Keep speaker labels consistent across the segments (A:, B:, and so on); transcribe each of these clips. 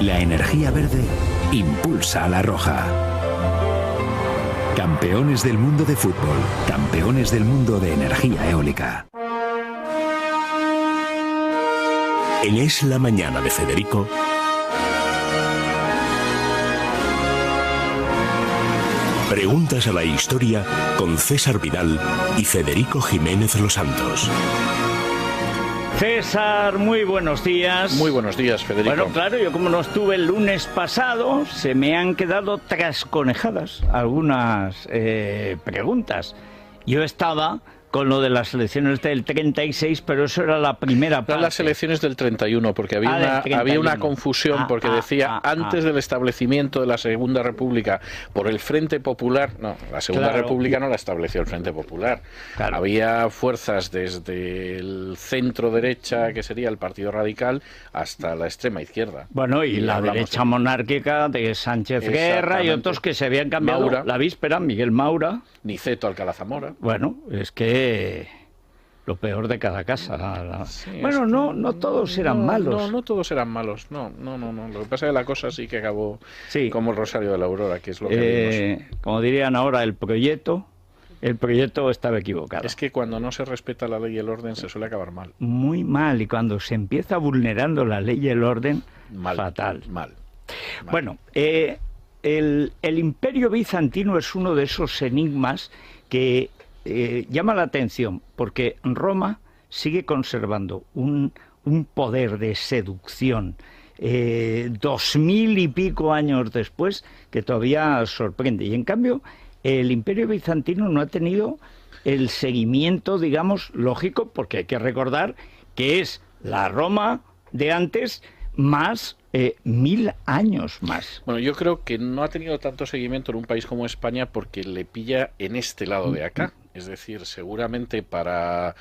A: La energía verde impulsa a la roja. Campeones del mundo de fútbol, campeones del mundo de energía eólica.
B: En Es la Mañana de Federico, preguntas a la historia con César Vidal y Federico Jiménez Los Santos.
C: César, muy buenos días.
D: Muy buenos días, Federico.
C: Bueno, claro, yo como no estuve el lunes pasado, se me han quedado trasconejadas algunas preguntas. Yo estaba con lo de las elecciones del 36, pero eso era la primera parte.
D: Eran las elecciones del 31, porque había una confusión, porque decía antes del establecimiento de la Segunda República por el Frente Popular. No, la Segunda República no la estableció el Frente Popular. Claro. Había fuerzas desde el centro derecha, que sería el Partido Radical, hasta la extrema izquierda.
C: Bueno, y la derecha monárquica de Sánchez Guerra y otros que se habían cambiado.
D: Maura,
C: la víspera, Miguel Maura.
D: Niceto Alcalá Zamora.
C: Bueno, es que lo peor de cada casa.
D: Sí,
C: bueno, no todos eran malos.
D: No todos eran malos. No. Lo que pasa es que la cosa sí que acabó como el Rosario de la Aurora, que es lo que vimos.
C: Como dirían ahora, el proyecto estaba equivocado.
D: Es que cuando no se respeta la ley y el orden se suele acabar mal.
C: Muy mal, y cuando se empieza vulnerando la ley y el orden, fatal.
D: Mal.
C: Bueno, el imperio bizantino es uno de esos enigmas que llama la atención, porque Roma sigue conservando un poder de seducción 2000 y pico años después que todavía sorprende. Y en cambio, el imperio bizantino no ha tenido el seguimiento, digamos, lógico, porque hay que recordar que es la Roma de antes más 1000 años más.
D: Bueno, yo creo que no ha tenido tanto seguimiento en un país como España porque le pilla en este lado de acá. Es decir, seguramente para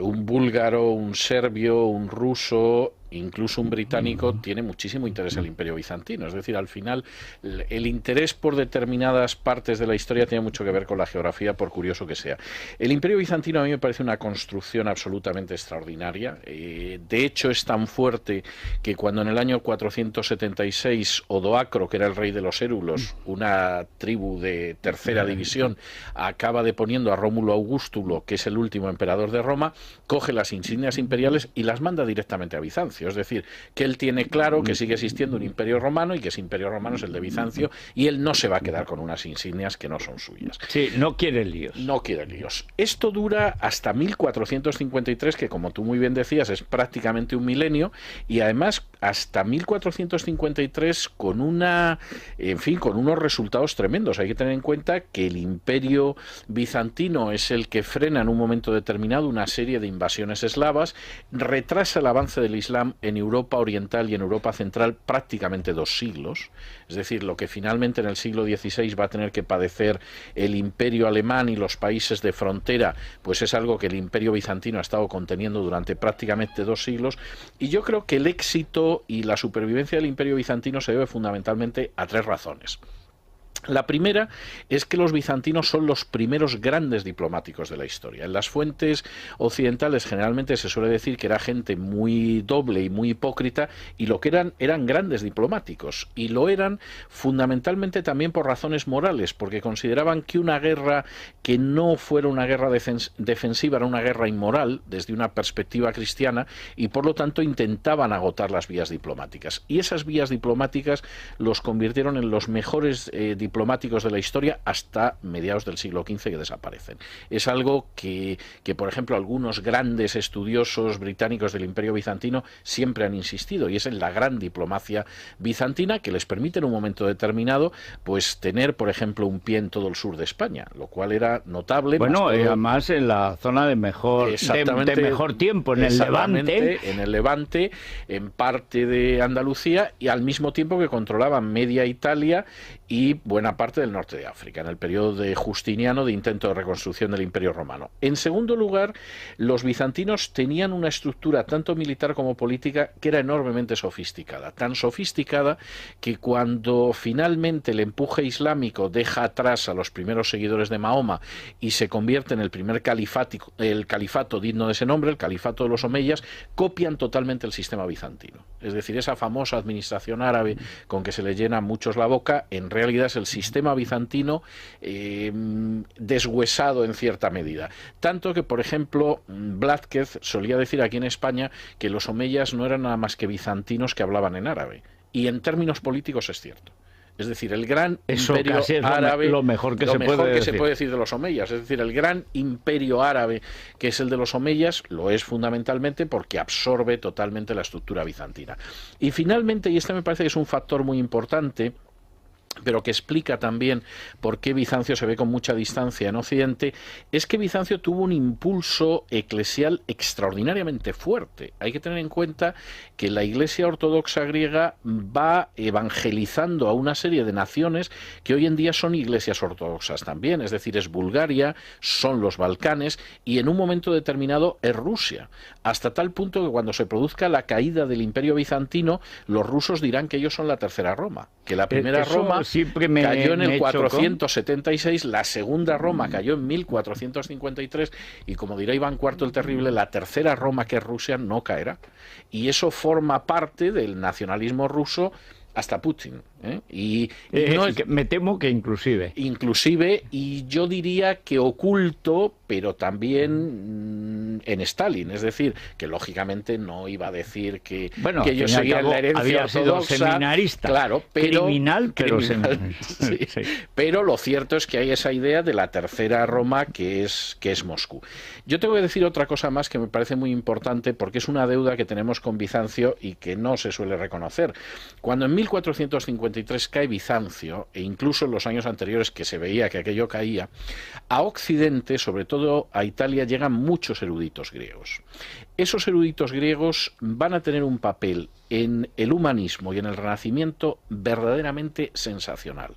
D: un búlgaro, un serbio, un ruso, incluso un británico, tiene muchísimo interés el Imperio Bizantino. Es decir, al final, el interés por determinadas partes de la historia tiene mucho que ver con la geografía, por curioso que sea. El Imperio Bizantino a mí me parece una construcción absolutamente extraordinaria. De hecho, es tan fuerte que cuando en el año 476 Odoacro, que era el rey de los érulos, una tribu de tercera división, acaba deponiendo a Rómulo Augustulo, que es el último emperador de Roma, coge las insignias imperiales y las manda directamente a Bizancio. Es decir, que él tiene claro que sigue existiendo un imperio romano y que ese imperio romano es el de Bizancio y él no se va a quedar con unas insignias que no son suyas.
C: Sí, no quiere líos.
D: No quiere líos. Esto dura hasta 1453, que como tú muy bien decías, es prácticamente un milenio, y además hasta 1453 con unos resultados tremendos. Hay que tener en cuenta que el imperio bizantino es el que frena en un momento determinado una serie de invasiones eslavas, retrasa el avance del Islam en Europa Oriental y en Europa Central prácticamente 2 siglos, es decir, lo que finalmente en el siglo XVI va a tener que padecer el imperio alemán y los países de frontera, pues es algo que el imperio bizantino ha estado conteniendo durante prácticamente 2 siglos, y yo creo que el éxito y la supervivencia del imperio bizantino se debe fundamentalmente a 3 razones. La primera es que los bizantinos son los primeros grandes diplomáticos de la historia. En las fuentes occidentales generalmente se suele decir que era gente muy doble y muy hipócrita, y lo que eran grandes diplomáticos, y lo eran fundamentalmente también por razones morales, porque consideraban que una guerra que no fuera una guerra defensiva era una guerra inmoral desde una perspectiva cristiana, y por lo tanto intentaban agotar las vías diplomáticas. Y esas vías diplomáticas los convirtieron en los mejores diplomáticos de la historia hasta mediados del siglo XV, que desaparecen. Es algo que, por ejemplo, algunos grandes estudiosos británicos del Imperio Bizantino siempre han insistido, y es en la gran diplomacia bizantina que les permite en un momento determinado pues tener, por ejemplo, un pie en todo el sur de España, lo cual era notable.
C: Bueno, además en la zona de mejor tiempo, en el Levante.
D: En el Levante, en parte de Andalucía, y al mismo tiempo que controlaban media Italia y buena parte del norte de África, en el periodo de Justiniano, de intento de reconstrucción del Imperio Romano. En segundo lugar, los bizantinos tenían una estructura tanto militar como política que era enormemente sofisticada, tan sofisticada que cuando finalmente el empuje islámico deja atrás a los primeros seguidores de Mahoma y se convierte en el primer califato digno de ese nombre, el califato de los omeyas, copian totalmente el sistema bizantino. Es decir, esa famosa administración árabe con que se le llena a muchos la boca, en realidad es el sistema bizantino deshuesado en cierta medida. Tanto que, por ejemplo, Blázquez solía decir aquí en España que los omeyas no eran nada más que bizantinos que hablaban en árabe. Y en términos políticos es cierto. Es decir, el gran imperio árabe,
C: lo mejor que se puede
D: decir de los omeyas, es decir, el gran imperio árabe que es el de los omeyas, lo es fundamentalmente porque absorbe totalmente la estructura bizantina. Y finalmente, y este me parece que es un factor muy importante, pero que explica también por qué Bizancio se ve con mucha distancia en Occidente, es que Bizancio tuvo un impulso eclesial extraordinariamente fuerte. Hay que tener en cuenta que la Iglesia ortodoxa griega va evangelizando a una serie de naciones que hoy en día son iglesias ortodoxas también, es decir, es Bulgaria, son los Balcanes y en un momento determinado es Rusia, hasta tal punto que cuando se produzca la caída del Imperio Bizantino, los rusos dirán que ellos son la tercera Roma, que la primera Roma cayó en el 476, la segunda Roma cayó en 1453 y, como dirá Iván IV el Terrible, la tercera Roma, que es Rusia, no caerá. Y eso forma parte del nacionalismo ruso hasta Putin. Y no es,
C: me temo que inclusive,
D: y yo diría que oculto, pero también en Stalin, es decir, que lógicamente no iba a decir que ellos seguían la herencia ortodoxa,
C: sido seminarista,
D: claro, pero
C: criminal,
D: sí.
C: Sí.
D: Pero lo cierto es que hay esa idea de la tercera Roma que es Moscú. Yo te voy a decir otra cosa más que me parece muy importante, porque es una deuda que tenemos con Bizancio y que no se suele reconocer. Cuando en 1453 cae Bizancio, e incluso en los años anteriores que se veía que aquello caía, a Occidente, sobre todo a Italia, llegan muchos eruditos griegos. Esos eruditos griegos van a tener un papel en el humanismo y en el Renacimiento verdaderamente sensacional.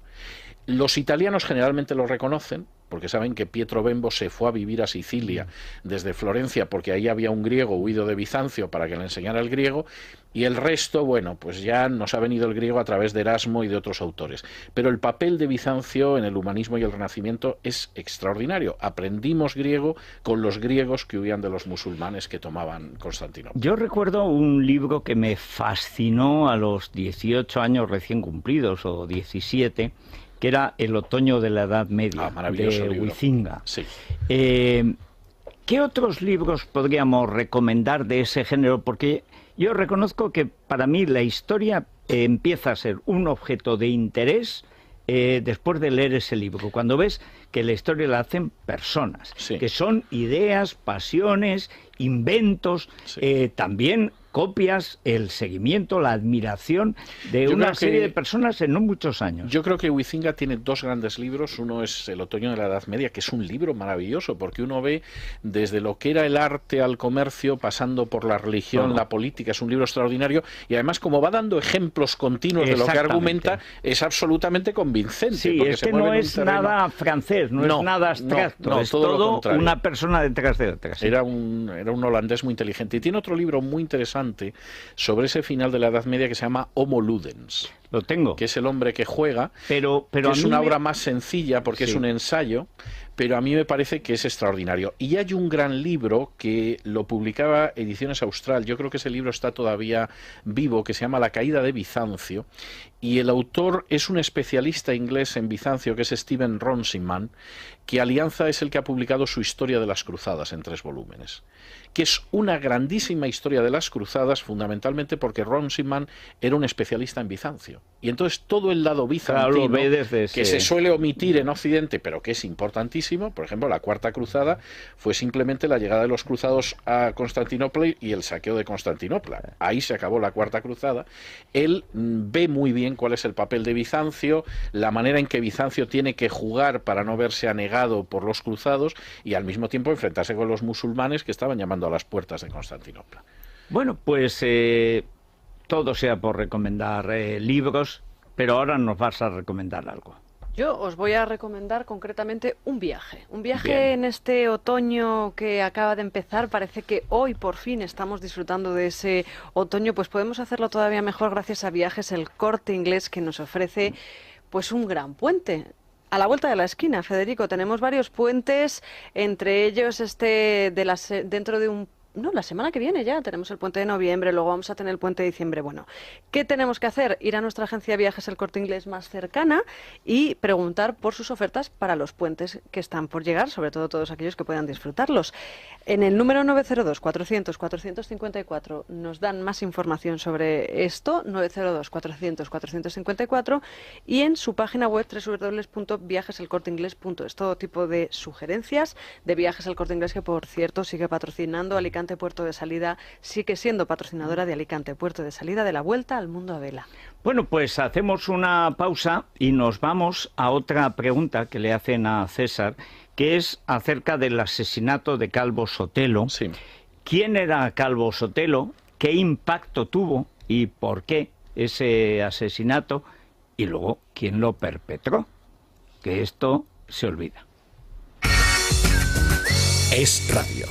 D: Los italianos generalmente lo reconocen, porque saben que Pietro Bembo se fue a vivir a Sicilia desde Florencia, porque ahí había un griego huido de Bizancio para que le enseñara el griego, y el resto, bueno, pues ya nos ha venido el griego a través de Erasmo y de otros autores. Pero el papel de Bizancio en el humanismo y el Renacimiento es extraordinario. Aprendimos griego con los griegos que huían de los musulmanes que tomaban Constantinopla.
C: Yo recuerdo un libro que me fascinó a los 18 años recién cumplidos, o 17, que era El otoño de la Edad Media, de Huizinga.
D: Sí.
C: ¿Qué otros libros podríamos recomendar de ese género? Porque yo reconozco que para mí la historia empieza a ser un objeto de interés después de leer ese libro, cuando ves que la historia la hacen personas, que son ideas, pasiones, inventos, también copias, el seguimiento, la admiración de una serie de personas en no muchos años.
D: Yo creo que Huizinga tiene dos grandes libros. Uno es El otoño de la Edad Media, que es un libro maravilloso, porque uno ve desde lo que era el arte al comercio, pasando por la religión, la política. Es un libro extraordinario y además, como va dando ejemplos continuos de lo que argumenta, es absolutamente convincente.
C: Sí, porque es que no es nada francés, no es nada abstracto, es todo una persona detrás de otra.
D: Era un holandés muy inteligente. Y tiene otro libro muy interesante sobre ese final de la Edad Media que se llama Homo Ludens.
C: Lo tengo.
D: Que es el hombre que juega,
C: pero
D: que es una obra más sencilla porque es un ensayo, pero a mí me parece que es extraordinario. Y hay un gran libro que lo publicaba Ediciones Austral, yo creo que ese libro está todavía vivo, que se llama La caída de Bizancio, y el autor es un especialista inglés en Bizancio, que es Stephen Runciman, que Alianza es el que ha publicado su Historia de las Cruzadas en 3 volúmenes, que es una grandísima historia de las cruzadas, fundamentalmente porque Runciman era un especialista en Bizancio. Y entonces todo el lado bizantino, que se suele omitir en Occidente, pero que es importantísimo, por ejemplo, la Cuarta Cruzada fue simplemente la llegada de los cruzados a Constantinopla y el saqueo de Constantinopla. Ahí se acabó la Cuarta Cruzada. Él ve muy bien cuál es el papel de Bizancio, la manera en que Bizancio tiene que jugar para no verse anegado por los cruzados y al mismo tiempo enfrentarse con los musulmanes que estaban llamando a las puertas de Constantinopla.
C: Bueno, pues todo sea por recomendar libros. pero ahora nos vas a recomendar algo.
E: Yo os voy a recomendar concretamente un viaje. Un viaje
C: Bien.
E: en este otoño que acaba de empezar. Parece que hoy por fin estamos disfrutando de ese otoño, pues podemos hacerlo todavía mejor gracias a Viajes El Corte Inglés, que nos ofrece pues un gran puente. A la vuelta de la esquina, Federico, tenemos varios puentes, entre ellos dentro de la semana que viene ya tenemos el puente de noviembre, luego vamos a tener el puente de diciembre. Bueno, ¿qué tenemos que hacer? Ir a nuestra agencia de viajes El Corte Inglés más cercana y preguntar por sus ofertas para los puentes que están por llegar, sobre todo todos aquellos que puedan disfrutarlos. En el número 902-400-454 nos dan más información sobre esto, 902-400-454, y en su página web www.viajeselcorteingles.es. Todo tipo de sugerencias de Viajes El Corte Inglés, que por cierto sigue patrocinando Alicante Puerto de Salida, sigue siendo patrocinadora de Alicante Puerto de Salida, de la Vuelta al Mundo a Vela.
C: Bueno, pues hacemos una pausa y nos vamos a otra pregunta que le hacen a César, que es acerca del asesinato de Calvo Sotelo.
D: Sí.
C: ¿Quién era Calvo Sotelo? ¿Qué impacto tuvo y por qué ese asesinato? Y luego, ¿quién lo perpetró? Que esto se olvida.
B: Es Radio.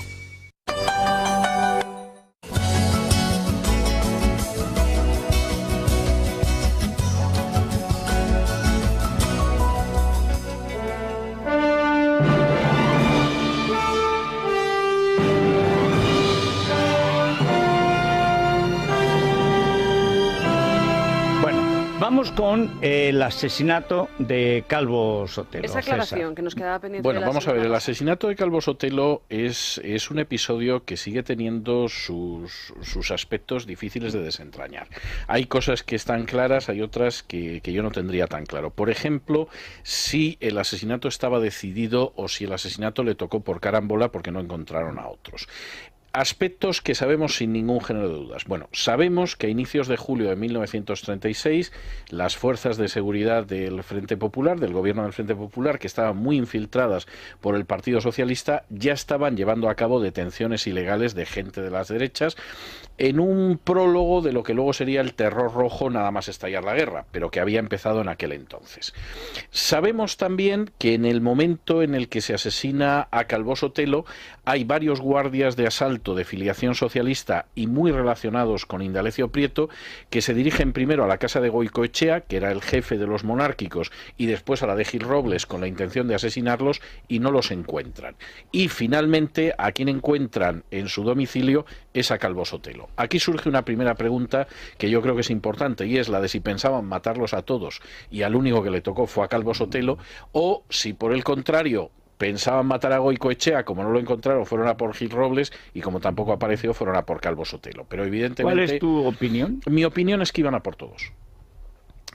C: Vamos con el asesinato de Calvo Sotelo.
E: Esa aclaración
C: César,
E: que nos quedaba pendiente.
D: Bueno,
E: de la
D: vamos a ver,
E: semana
D: el
E: pasada.
D: asesinato de Calvo Sotelo es un episodio que sigue teniendo sus aspectos difíciles de desentrañar. Hay cosas que están claras, hay otras que yo no tendría tan claro. Por ejemplo, si el asesinato estaba decidido o si el asesinato le tocó por carambola porque no encontraron a otros. Aspectos que sabemos sin ningún género de dudas. Bueno, sabemos que a inicios de julio de 1936 las fuerzas de seguridad del Frente Popular, del gobierno del Frente Popular, que estaban muy infiltradas por el Partido Socialista, ya estaban llevando a cabo detenciones ilegales de gente de las derechas en un prólogo de lo que luego sería el terror rojo nada más estallar la guerra, pero que había empezado en aquel entonces. Sabemos también que en el momento en el que se asesina a Calvo Sotelo hay varios guardias de asalto de filiación socialista y muy relacionados con Indalecio Prieto, que se dirigen primero a la casa de Goicoechea, que era el jefe de los monárquicos, y después a la de Gil Robles con la intención de asesinarlos, y no los encuentran. Y finalmente a quien encuentran en su domicilio es a Calvo Sotelo. Aquí surge una primera pregunta que yo creo que es importante, y es la de si pensaban matarlos a todos y al único que le tocó fue a Calvo Sotelo, o si por el contrario pensaban matar a Goicoechea, como no lo encontraron, fueron a por Gil Robles, y como tampoco apareció, fueron a por Calvo Sotelo. Pero evidentemente...
C: ¿Cuál es tu opinión?
D: Mi opinión es que iban a por todos.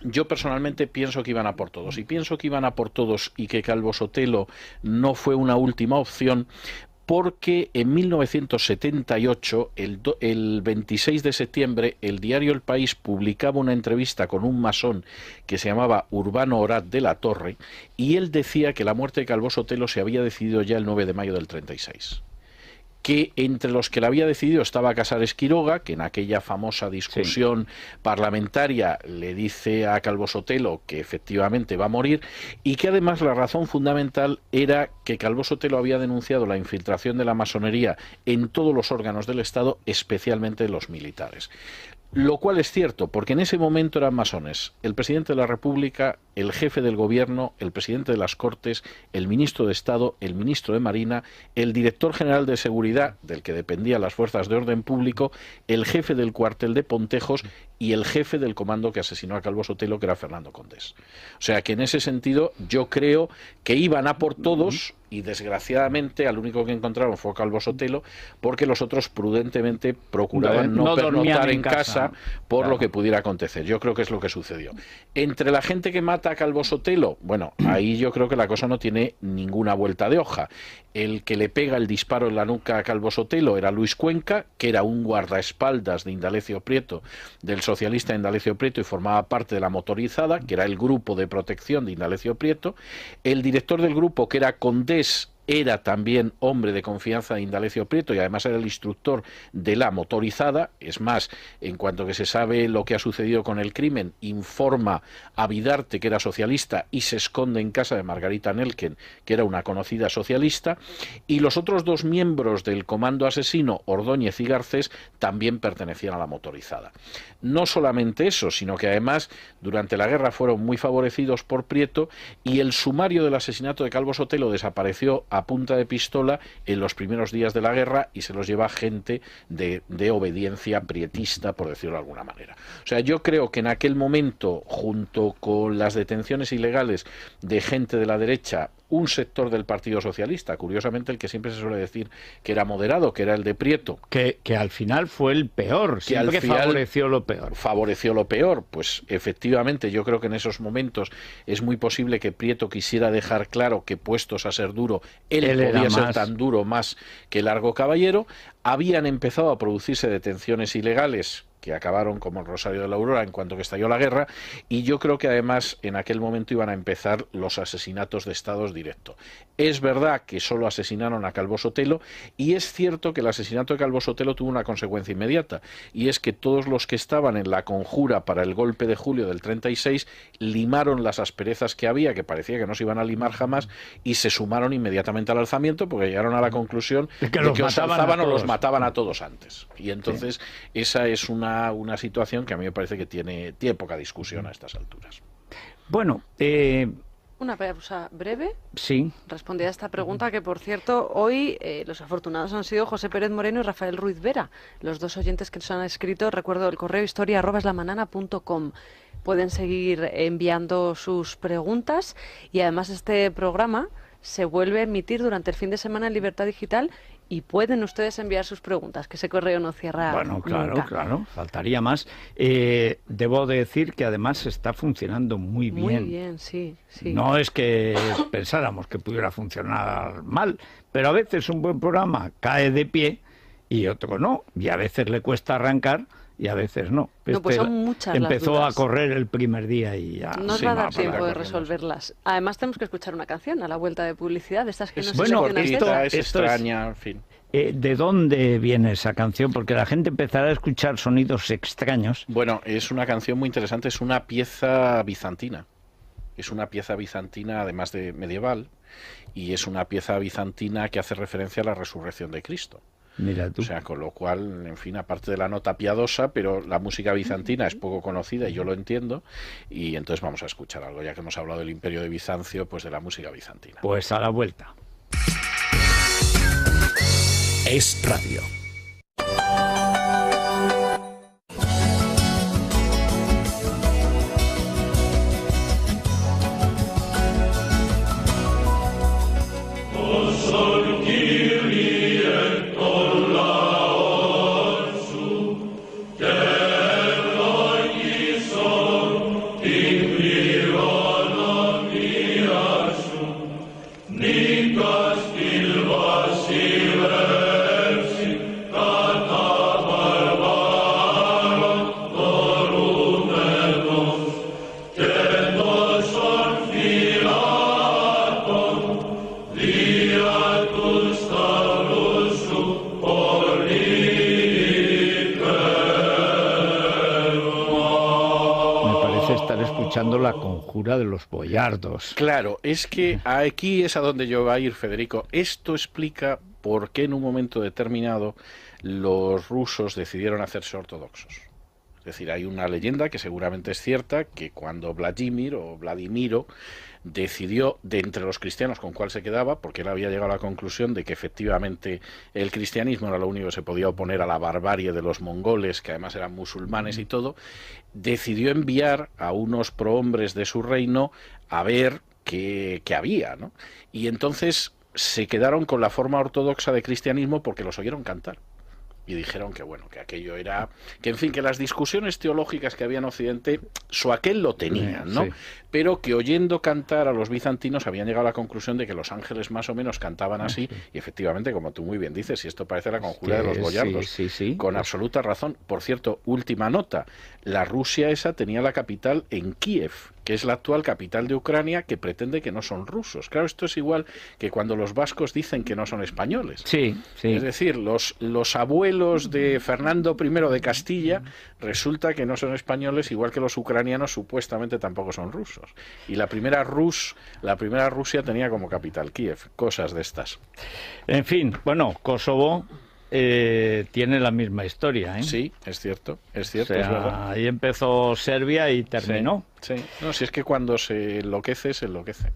D: Yo personalmente pienso que iban a por todos, y pienso que iban a por todos y que Calvo Sotelo no fue una última opción, porque en 1978, el 26 de septiembre, el diario El País publicaba una entrevista con un masón que se llamaba Urbano Orat de la Torre, y él decía que la muerte de Calvo Sotelo se había decidido ya el 9 de mayo del 36. Que entre los que la había decidido estaba Casares Quiroga, que en aquella famosa discusión parlamentaria le dice a Calvo Sotelo que efectivamente va a morir, y que además la razón fundamental era que Calvo Sotelo había denunciado la infiltración de la masonería en todos los órganos del Estado, especialmente los militares. Lo cual es cierto, porque en ese momento eran masones el presidente de la República, el jefe del gobierno, el presidente de las Cortes, el ministro de Estado, el ministro de Marina, el director general de Seguridad, del que dependían las fuerzas de orden público, el jefe del cuartel de Pontejos y el jefe del comando que asesinó a Calvo Sotelo, que era Fernando Condés. O sea que en ese sentido yo creo que iban a por todos, y desgraciadamente al único que encontraron fue Calvo Sotelo, porque los otros prudentemente procuraban no pernoctar en casa por lo que pudiera acontecer. Yo creo que es lo que sucedió. Entre la gente que mata a Calvo Sotelo, bueno, ahí yo creo que la cosa no tiene ninguna vuelta de hoja. El que le pega el disparo en la nuca a Calvo Sotelo era Luis Cuenca, que era un guardaespaldas de Indalecio Prieto, del socialista Indalecio Prieto, y formaba parte de la motorizada, que era el grupo de protección de Indalecio Prieto. El director del grupo, que era Condés, era también hombre de confianza de Indalecio Prieto y además era el instructor de la motorizada. Es más, en cuanto que se sabe lo que ha sucedido con el crimen, informa a Vidarte, que era socialista, y se esconde en casa de Margarita Nelken, que era una conocida socialista, y los otros dos miembros del comando asesino, Ordóñez y Garcés, también pertenecían a la motorizada. No solamente eso, sino que además durante la guerra fueron muy favorecidos por Prieto, y el sumario del asesinato de Calvo Sotelo desapareció a punta de pistola en los primeros días de la guerra y se los lleva gente de obediencia prietista, por decirlo de alguna manera. O sea, yo creo que en aquel momento, junto con las detenciones ilegales de gente de la derecha, un sector del Partido Socialista, curiosamente el que siempre se suele decir que era moderado, que era el de Prieto,
C: que al final fue el peor, siempre que favoreció lo peor.
D: Favoreció lo peor, pues efectivamente yo creo que en esos momentos es muy posible que Prieto quisiera dejar claro que, puestos a ser duro, él podía ser tan duro más que Largo Caballero. Habían empezado a producirse detenciones ilegales que acabaron como el Rosario de la Aurora en cuanto que estalló la guerra, y yo creo que además en aquel momento iban a empezar los asesinatos de estados directos. Es verdad que solo asesinaron a Calvo Sotelo, y es cierto que el asesinato de Calvo Sotelo tuvo una consecuencia inmediata, y es que todos los que estaban en la conjura para el golpe de julio del 36 limaron las asperezas que había, que parecía que no se iban a limar jamás, y se sumaron inmediatamente al alzamiento porque llegaron a la conclusión de que os alzaban o los mataban a todos antes. Y entonces esa es una situación que a mí me parece que tiene poca discusión a estas alturas.
C: Bueno,
E: una pausa breve.
C: Sí.
E: Respondí a esta pregunta, que por cierto, hoy los afortunados han sido José Pérez Moreno y Rafael Ruiz Vera, los dos oyentes que nos han escrito. Recuerdo el correo historia@eslamanana.com. Pueden seguir enviando sus preguntas, y además este programa se vuelve a emitir durante el fin de semana en Libertad Digital, y pueden ustedes enviar sus preguntas, que ese correo no cierra.
C: Bueno, claro,
E: nunca.
C: claro, faltaría más. Debo decir que además está funcionando muy bien.
E: Muy bien, sí, sí.
C: No es que pensáramos que pudiera funcionar mal, pero a veces un buen programa cae de pie y otro no, y a veces le cuesta arrancar y a veces no.
E: No, pues son muchas
C: empezó
E: las dudas.
C: a correr el primer día y ya.
E: No nos va a dar tiempo de resolverlas. Además tenemos que escuchar una canción a la vuelta de publicidad, de estas que nos
D: seleccionas. Es extraña, en fin.
C: ¿De dónde viene esa canción? Porque la gente empezará a escuchar sonidos extraños.
D: Bueno, es una canción muy interesante, es una pieza bizantina. Es una pieza bizantina, además de medieval, y es una pieza bizantina que hace referencia a la resurrección de Cristo.
C: Mira tú.
D: O sea, con lo cual, en fin, aparte de la nota piadosa, pero la música bizantina es poco conocida y yo lo entiendo, y entonces vamos a escuchar algo, ya que hemos hablado del Imperio de Bizancio, pues de la música bizantina.
C: Pues a la vuelta.
B: Es Radio.
C: La conjura de los boyardos.
D: Claro, es que aquí es a donde yo voy a ir, Federico. Esto explica por qué en un momento determinado los rusos decidieron hacerse ortodoxos. Es decir, hay una leyenda que seguramente es cierta, que cuando Vladimiro decidió de entre los cristianos con cuál se quedaba, porque él había llegado a la conclusión de que efectivamente el cristianismo era lo único que se podía oponer a la barbarie de los mongoles, que además eran musulmanes y todo, decidió enviar a unos prohombres de su reino a ver qué había, ¿no? Y entonces se quedaron con la forma ortodoxa de cristianismo porque los oyeron cantar. Y dijeron que bueno, que aquello era, que en fin, que las discusiones teológicas que había en Occidente, su aquel lo tenían, ¿no? Sí. Pero que oyendo cantar a los bizantinos habían llegado a la conclusión de que los ángeles más o menos cantaban así, y efectivamente, como tú muy bien dices, y esto parece la conjura de los boyardos,
C: sí.
D: Con absoluta razón. Por cierto, última nota, la Rusia esa tenía la capital en Kiev, que es la actual capital de Ucrania, que pretende que no son rusos. Claro, esto es igual que cuando los vascos dicen que no son españoles.
C: Sí, sí.
D: Es decir, los abuelos de Fernando I de Castilla resulta que no son españoles, igual que los ucranianos supuestamente tampoco son rusos. Y la primera Rusia tenía como capital Kiev, cosas de estas.
C: En fin, bueno, Kosovo tiene la misma historia, ¿eh?
D: Sí, es cierto,
C: O
D: es
C: sea,
D: verdad.
C: ahí empezó Serbia y terminó.
D: Sí, sí. No, si es que cuando se enloquece, se enloquece.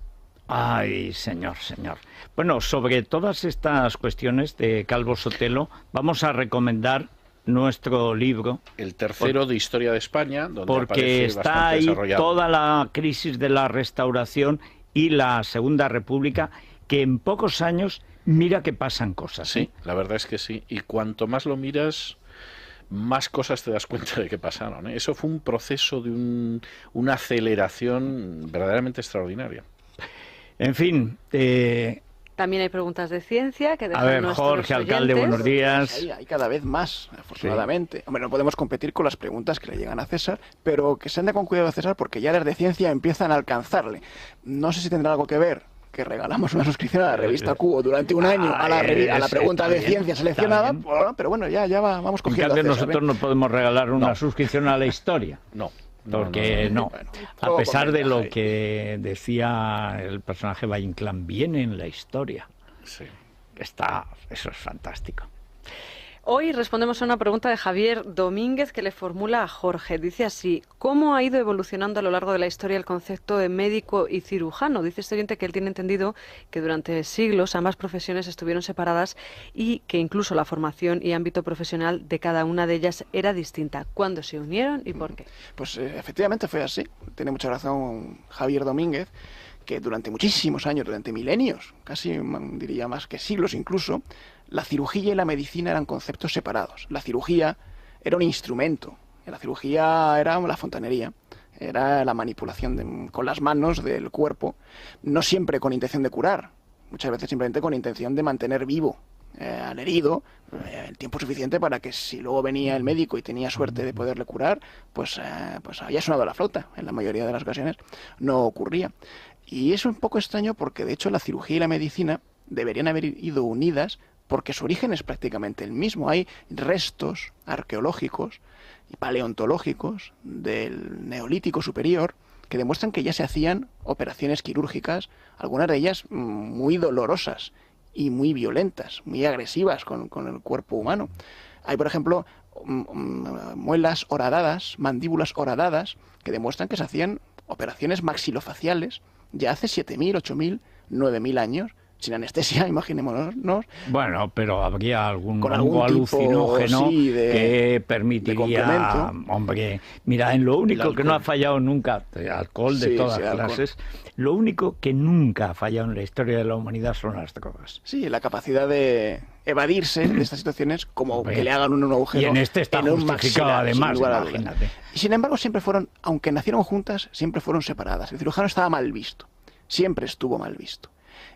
C: Ay, señor, señor. Bueno, sobre todas estas cuestiones de Calvo Sotelo, vamos a recomendar nuestro libro.
D: El tercero de Historia de España, donde
C: Porque
D: aparece
C: está
D: bastante
C: ahí
D: desarrollado.
C: toda la crisis de la Restauración y la Segunda República, que en pocos años, mira que pasan cosas.
D: Sí, la verdad es que sí. Y cuanto más lo miras, más cosas te das cuenta de que pasaron, ¿eh? Eso fue un proceso de una aceleración verdaderamente extraordinaria.
C: En fin,
E: También hay preguntas de ciencia que
C: a
E: dejan
C: ver,
E: nuestros
C: Jorge, alcalde,
E: oyentes.
C: buenos días.
F: Hay cada vez más, afortunadamente. Hombre, no podemos competir con las preguntas que le llegan a César, pero que se ande con cuidado a César porque ya las de ciencia empiezan a alcanzarle. No sé si tendrá algo que ver que regalamos una suscripción a la revista Cubo durante un año a la pregunta de ciencia seleccionada, bueno, pero bueno, vamos
C: En
F: cogiendo
C: cambio,
F: a César,
C: nosotros no podemos regalar una
D: No.
C: suscripción a la historia.
D: No.
C: Porque no,
F: Bueno,
C: a
F: poco
C: pesar de lo
F: ventaja,
C: que decía el personaje Valle Inclán, viene en la historia.
D: Sí.
C: Eso es fantástico.
E: Hoy respondemos a una pregunta de Javier Domínguez que le formula a Jorge. Dice así: ¿cómo ha ido evolucionando a lo largo de la historia el concepto de médico y cirujano? Dice este oyente que él tiene entendido que durante siglos ambas profesiones estuvieron separadas y que incluso la formación y ámbito profesional de cada una de ellas era distinta. ¿Cuándo se unieron y por qué?
F: Pues efectivamente fue así. Tiene mucha razón Javier Domínguez, que durante muchísimos años, durante milenios, casi diría más que siglos incluso, la cirugía y la medicina eran conceptos separados. La cirugía era un instrumento, la cirugía era la fontanería, era la manipulación con las manos del cuerpo, no siempre con intención de curar, muchas veces simplemente con intención de mantener vivo al herido el tiempo suficiente para que si luego venía el médico y tenía suerte de poderle curar, pues había sonado la flauta. En la mayoría de las ocasiones no ocurría. Y es un poco extraño porque de hecho la cirugía y la medicina deberían haber ido unidas porque su origen es prácticamente el mismo. Hay restos arqueológicos y paleontológicos del Neolítico superior que demuestran que ya se hacían operaciones quirúrgicas, algunas de ellas muy dolorosas y muy violentas, muy agresivas con el cuerpo humano. Hay, por ejemplo, muelas horadadas, mandíbulas horadadas, que demuestran que se hacían operaciones maxilofaciales ya hace 7.000, 8.000, 9.000 años, sin anestesia, imaginémonos.
C: Bueno, pero habría algún
F: Con
C: hongo
F: algún tipo,
C: alucinógeno
F: sí,
C: que permitiría...
F: complemento.
C: Hombre, mira, en lo único que no ha fallado nunca, alcohol de
F: Sí,
C: todas
F: sí, alcohol.
C: clases, lo único que nunca ha fallado en la historia de la humanidad son las drogas.
F: Sí, la capacidad de evadirse de estas situaciones como
C: Hombre,
F: que le hagan un agujero.
C: y en este está
F: un
C: justificado
F: maxilar, sin
C: además,
F: lugar a dudas.
C: imagínate.
F: Y sin embargo siempre fueron, aunque nacieron juntas, siempre fueron separadas. El cirujano estaba mal visto, siempre estuvo mal visto.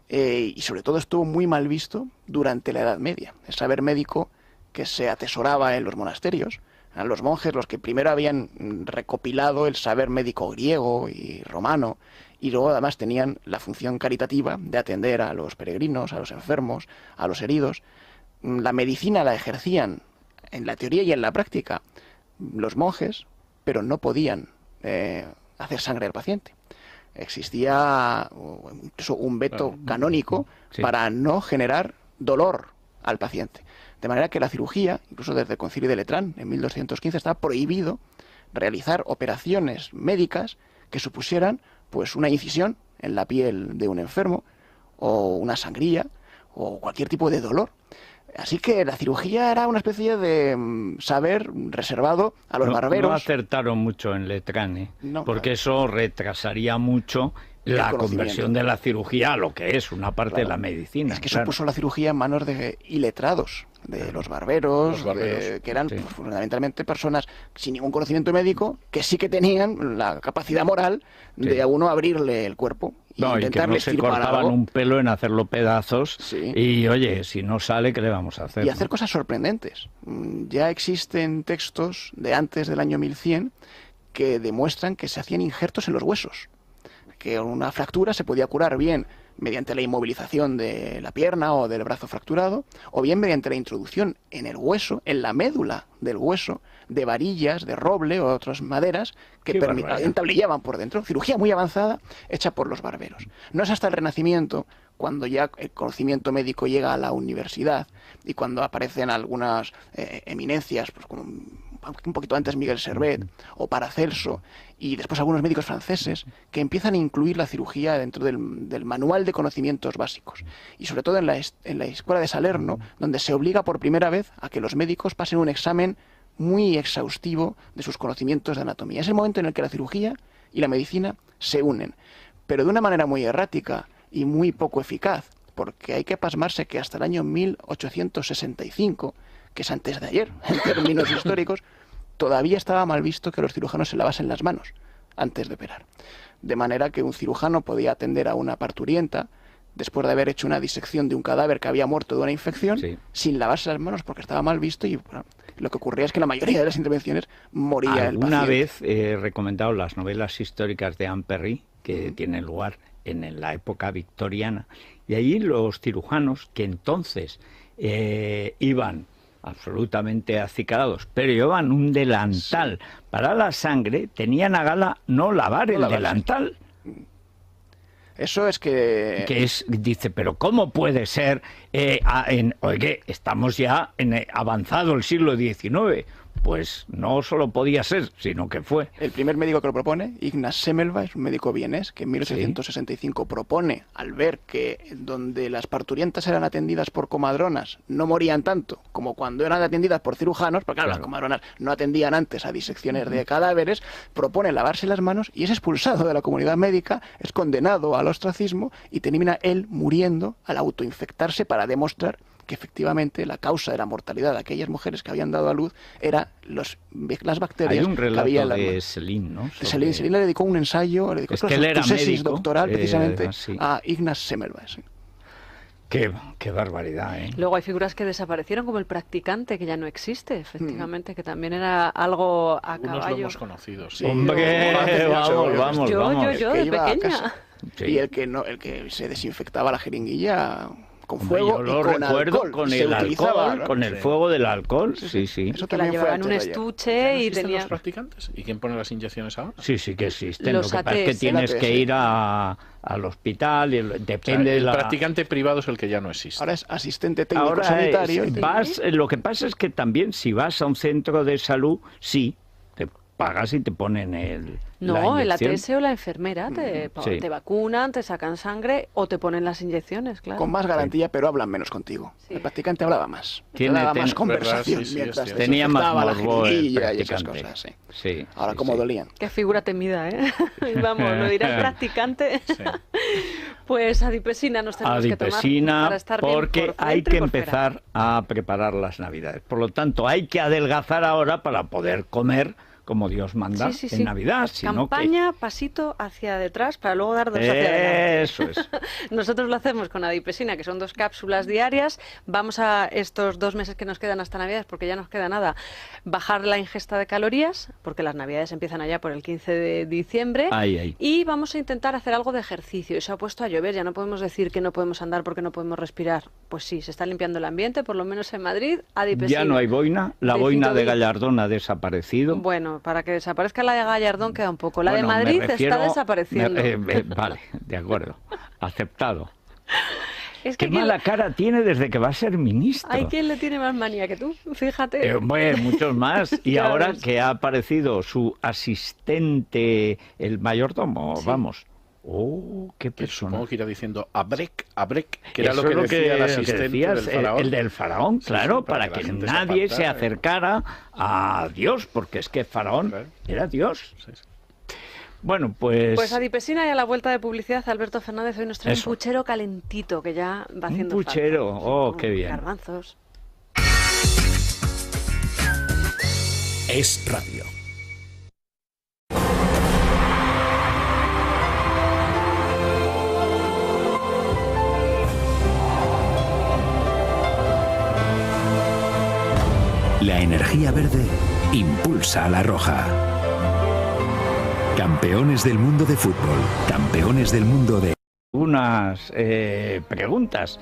F: Y sobre todo estuvo muy mal visto durante la Edad Media. El saber médico que se atesoraba en los monasterios, eran los monjes los que primero habían recopilado el saber médico griego y romano, y luego además tenían la función caritativa de atender a los peregrinos, a los enfermos, a los heridos. La medicina la ejercían en la teoría y en la práctica los monjes, pero no podían hacer sangre al paciente. Existía incluso un veto canónico
C: sí,
F: para no generar dolor al paciente. De manera que la cirugía, incluso desde el Concilio de Letrán, en 1215, está prohibido realizar operaciones médicas que supusieran pues una incisión en la piel de un enfermo, o una sangría, o cualquier tipo de dolor. Así que la cirugía era una especie de saber reservado a los barberos.
C: No acertaron mucho en Letrán,
F: No,
C: porque eso retrasaría mucho la
F: conocimiento.
C: conversión de la cirugía a lo que es una parte de
F: Claro.
C: la medicina.
F: Es que
C: claro.
F: supuso la cirugía en manos de iletrados, de los barberos, que eran
C: sí,
F: fundamentalmente personas sin ningún conocimiento médico, que sí que tenían la capacidad moral de
C: Sí.
F: a uno abrirle el cuerpo y
C: No, y que
F: intentarle
C: no se
F: extirpar
C: cortaban
F: algo.
C: un pelo en hacerlo pedazos.
F: Sí.
C: Y oye, si no sale, ¿qué le vamos a hacer?
F: Y hacer cosas sorprendentes. Ya existen textos de antes del año 1100 que demuestran que se hacían injertos en los huesos, que una fractura se podía curar bien mediante la inmovilización de la pierna o del brazo fracturado, o bien mediante la introducción en el hueso, en la médula del hueso, de varillas de roble o otras maderas que entablillaban por dentro. Cirugía muy avanzada hecha por los barberos. No es hasta el Renacimiento, cuando ya el conocimiento médico llega a la universidad y cuando aparecen algunas eminencias, pues como un poquito antes Miguel Servet o Paracelso, y después algunos médicos franceses, que empiezan a incluir la cirugía dentro del manual de conocimientos básicos. Y sobre todo en la escuela de Salerno, donde se obliga por primera vez a que los médicos pasen un examen muy exhaustivo de sus conocimientos de anatomía. Es el momento en el que la cirugía y la medicina se unen, pero de una manera muy errática y muy poco eficaz, porque hay que pasmarse que hasta el año 1865, que es antes de ayer, en términos históricos, todavía estaba mal visto que los cirujanos se lavasen las manos antes de operar. De manera que un cirujano podía atender a una parturienta después de haber hecho una disección de un cadáver que había muerto de una infección, sin lavarse las manos porque estaba mal visto, y bueno, lo que ocurría es que en la mayoría de las intervenciones moría el paciente.
C: Una vez he recomendado las novelas históricas de Anne Perry, que tienen lugar en la época victoriana, y allí los cirujanos, que entonces iban absolutamente acicalados, pero llevaban un delantal para la sangre, tenían a gala no lavar el delantal.
F: Eso es que
C: dice, pero ¿cómo puede ser? Oye, estamos ya en avanzado el siglo XIX. Pues no solo podía ser, sino que fue.
F: El primer médico que lo propone, Ignaz Semmelweis, un médico vienés, que en 1865 propone, al ver que donde las parturientas eran atendidas por comadronas no morían tanto como cuando eran atendidas por cirujanos, porque claro, las comadronas no atendían antes a disecciones de cadáveres, propone lavarse las manos y es expulsado de la comunidad médica, es condenado al ostracismo y termina él muriendo al autoinfectarse para demostrar que efectivamente la causa de la mortalidad de aquellas mujeres que habían dado a luz era las bacterias.
C: Hay un relato que había de Céline, ¿no?
F: Céline le dedicó un ensayo, le dedicó
C: su tesis
F: doctoral precisamente a Ignaz Semmelweis.
C: Qué barbaridad, ¿eh?
E: Luego hay figuras que desaparecieron, como el practicante, que ya no existe, efectivamente, que también era algo a caballo.
D: Algunos lo hemos conocido, sí.
C: Hombre, vamos.
E: Yo de pequeña.
F: Y el que se desinfectaba la jeringuilla con fuego,
C: yo lo recuerdo con el alcohol, ¿no? Con el fuego del alcohol, sí.
E: Eso que la llevaban en un estuche y
D: tenía
E: los
D: practicantes. ¿Y quién pone las inyecciones ahora?
C: Sí que existen. Lo que pasa es que tienes que ir al hospital y depende
D: el practicante privado es el que ya no existe.
F: Ahora es asistente técnico sanitario.
C: Lo que pasa es que también si vas a un centro de salud, sí, te pagas y te ponen
E: el ATS o la enfermera te vacunan, te sacan sangre o te ponen las inyecciones, claro.
F: Con más garantía, pero hablan menos contigo. Sí. El practicante hablaba más. Daba más conversación mientras
C: tenía más morbo
F: y esas cosas. Sí. Ahora, cómo dolían.
E: Qué figura temida, ¿eh? Vamos, lo dirá el practicante. Sí. Pues adipesina nos tenemos que tomar para estar bien
C: porque hay que empezar a preparar las Navidades. Por lo tanto, hay que adelgazar ahora para poder comer como Dios manda en Navidad.
E: Campaña, pasito hacia detrás para luego dar dos hacia adelante.
C: Eso es.
E: Nosotros lo hacemos con adipesina, que son 2 cápsulas diarias. Vamos a estos 2 meses que nos quedan hasta Navidades, porque ya nos queda nada, bajar la ingesta de calorías, porque las Navidades empiezan allá por el 15 de diciembre. Y vamos a intentar hacer algo de ejercicio. Y se ha puesto a llover, ya no podemos decir que no podemos andar porque no podemos respirar. Pues sí, se está limpiando el ambiente, por lo menos en Madrid, adipesina.
C: Ya no hay boina, la boina de Gallardón ha desaparecido.
E: Bueno, para que desaparezca la de Gallardón queda un poco. La de Madrid está desapareciendo.
C: Vale, de acuerdo. Aceptado. Qué mala cara tiene desde que va a ser ministro.
E: Hay quien le tiene más manía que tú, fíjate.
C: Muchos más. Y ahora que ha aparecido su asistente, el mayordomo, vamos. Qué persona.
D: Supongo que irá diciendo abrek, que era lo que decía el asistente del faraón.
C: El del faraón, claro, para que nadie se acercara a Dios, porque es que faraón era Dios. Sí. Bueno, pues
E: adipesina y a la vuelta de publicidad, Alberto Fernández hoy nos trae un puchero calentito que ya va haciendo
C: falta. Un puchero, qué bien.
E: Garbanzos.
B: Es Radio.
A: La energía verde impulsa a la roja. Campeones del mundo de fútbol, campeones del mundo de...
C: Unas preguntas.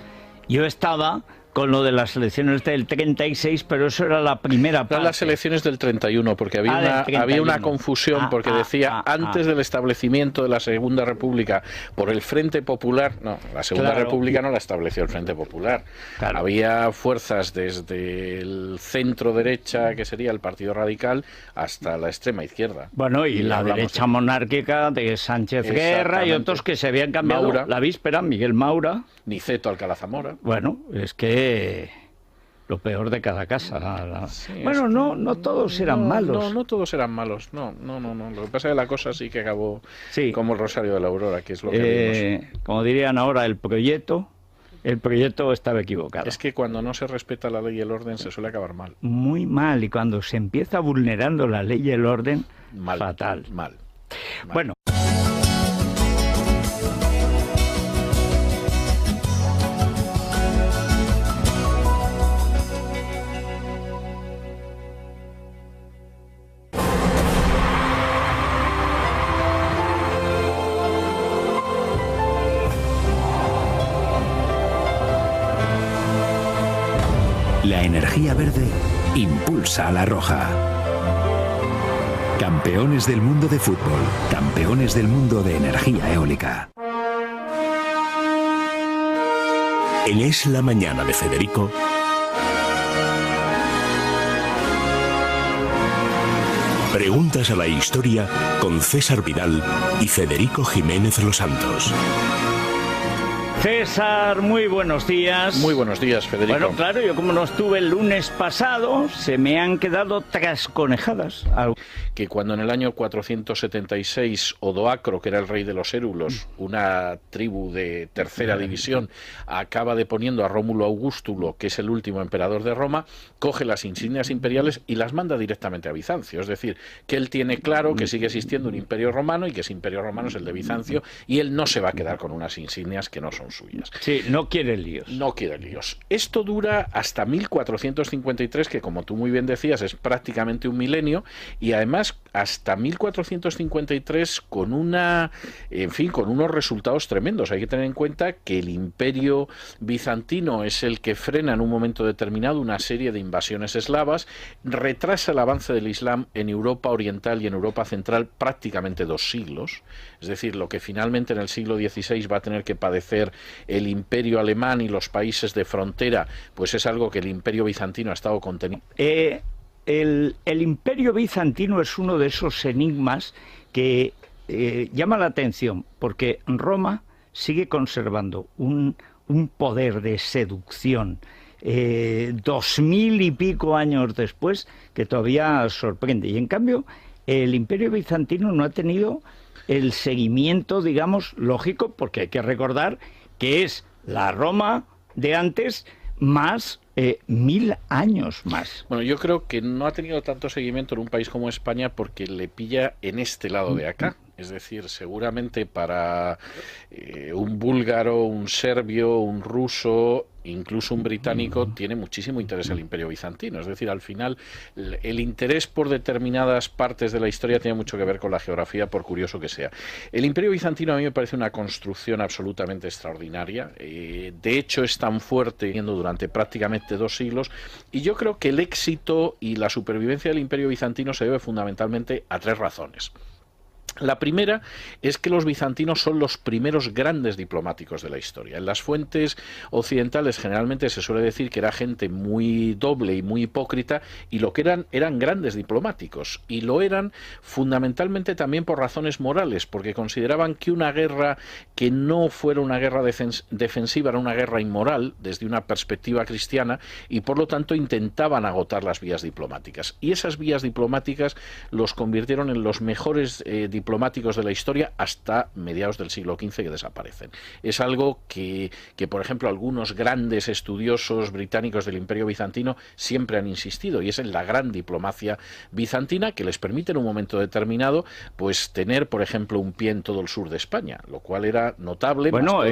C: Yo estaba con lo de las elecciones del 36, pero eso era la primera parte.
D: Eran las elecciones del 31, porque había una confusión, porque decía antes del establecimiento de la Segunda República por el Frente Popular. No, la Segunda República no la estableció el Frente Popular. Claro. Había fuerzas desde el centro derecha, que sería el Partido Radical, hasta la extrema izquierda.
C: Bueno, y la derecha monárquica de Sánchez Guerra y otros que se habían cambiado Maura, la víspera, Miguel Maura.
D: Niceto Alcalá Zamora.
C: Bueno, es que lo peor de cada casa. Sí, bueno, no todos eran malos.
D: No todos eran malos. No. Lo que pasa es que la cosa sí que acabó como el Rosario de la Aurora, que es lo que vimos.
C: Como dirían ahora, el proyecto estaba equivocado.
D: Es que cuando no se respeta la ley y el orden se suele acabar mal.
C: Muy mal. Y cuando se empieza vulnerando la ley y el orden, fatal.
D: Mal.
C: Bueno.
A: La energía verde impulsa a la roja. Campeones del mundo de fútbol, campeones del mundo de energía eólica.
B: En Es la Mañana de Federico, preguntas a la historia con César Vidal y Federico Jiménez Los Santos.
C: César, muy buenos días.
D: Muy buenos días, Federico.
C: Bueno, claro, yo como no estuve el lunes pasado, se me han quedado trasconejadas.
D: Que cuando en el año 476 Odoacro, que era el rey de los érulos, una tribu de tercera división, acaba deponiendo a Rómulo Augustulo, que es el último emperador de Roma, coge las insignias imperiales y las manda directamente a Bizancio. Es decir, que él tiene claro que sigue existiendo un imperio romano y que ese imperio romano es el de Bizancio, y él no se va a quedar con unas insignias que no son suyas.
C: Sí, no quiere líos.
D: No quiere líos. Esto dura hasta 1453, que como tú muy bien decías, es prácticamente un milenio, y además hasta 1453 con unos resultados tremendos. Hay que tener en cuenta que el imperio bizantino es el que frena en un momento determinado una serie de invasiones eslavas, retrasa el avance del Islam en Europa Oriental y en Europa Central prácticamente 2 siglos, es decir, lo que finalmente en el siglo XVI va a tener que padecer el imperio alemán y los países de frontera, pues es algo que el imperio bizantino ha estado conteniendo.
C: El imperio bizantino es uno de esos enigmas que llama la atención, porque Roma sigue conservando un poder de seducción 2000 y pico años después que todavía sorprende. Y en cambio, el imperio bizantino no ha tenido el seguimiento, digamos, lógico, porque hay que recordar que es la Roma de antes más 1000 años más.
D: Bueno, yo creo que no ha tenido tanto seguimiento en un país como España porque le pilla en este lado de acá. Es decir, seguramente para un búlgaro, un serbio, un ruso, incluso un británico, tiene muchísimo interés el imperio bizantino. Es decir, al final, el interés por determinadas partes de la historia tiene mucho que ver con la geografía, por curioso que sea. El imperio bizantino a mí me parece una construcción absolutamente extraordinaria. De hecho, es tan fuerte durante prácticamente 2 siglos, y yo creo que el éxito y la supervivencia del imperio bizantino se debe fundamentalmente a 3 razones. La primera es que los bizantinos son los primeros grandes diplomáticos de la historia. En las fuentes occidentales generalmente se suele decir que era gente muy doble y muy hipócrita, y lo que eran grandes diplomáticos, y lo eran fundamentalmente también por razones morales, porque consideraban que una guerra que no fuera una guerra defensiva era una guerra inmoral desde una perspectiva cristiana, y por lo tanto intentaban agotar las vías diplomáticas. Y esas vías diplomáticas los convirtieron en los mejores diplomáticos de la historia hasta mediados del siglo XV, que desaparecen. Es algo que, por ejemplo, algunos grandes estudiosos británicos del Imperio Bizantino siempre han insistido, y es en la gran diplomacia bizantina que les permite en un momento determinado pues tener, por ejemplo, un pie en todo el sur de España, lo cual era notable.
C: Bueno,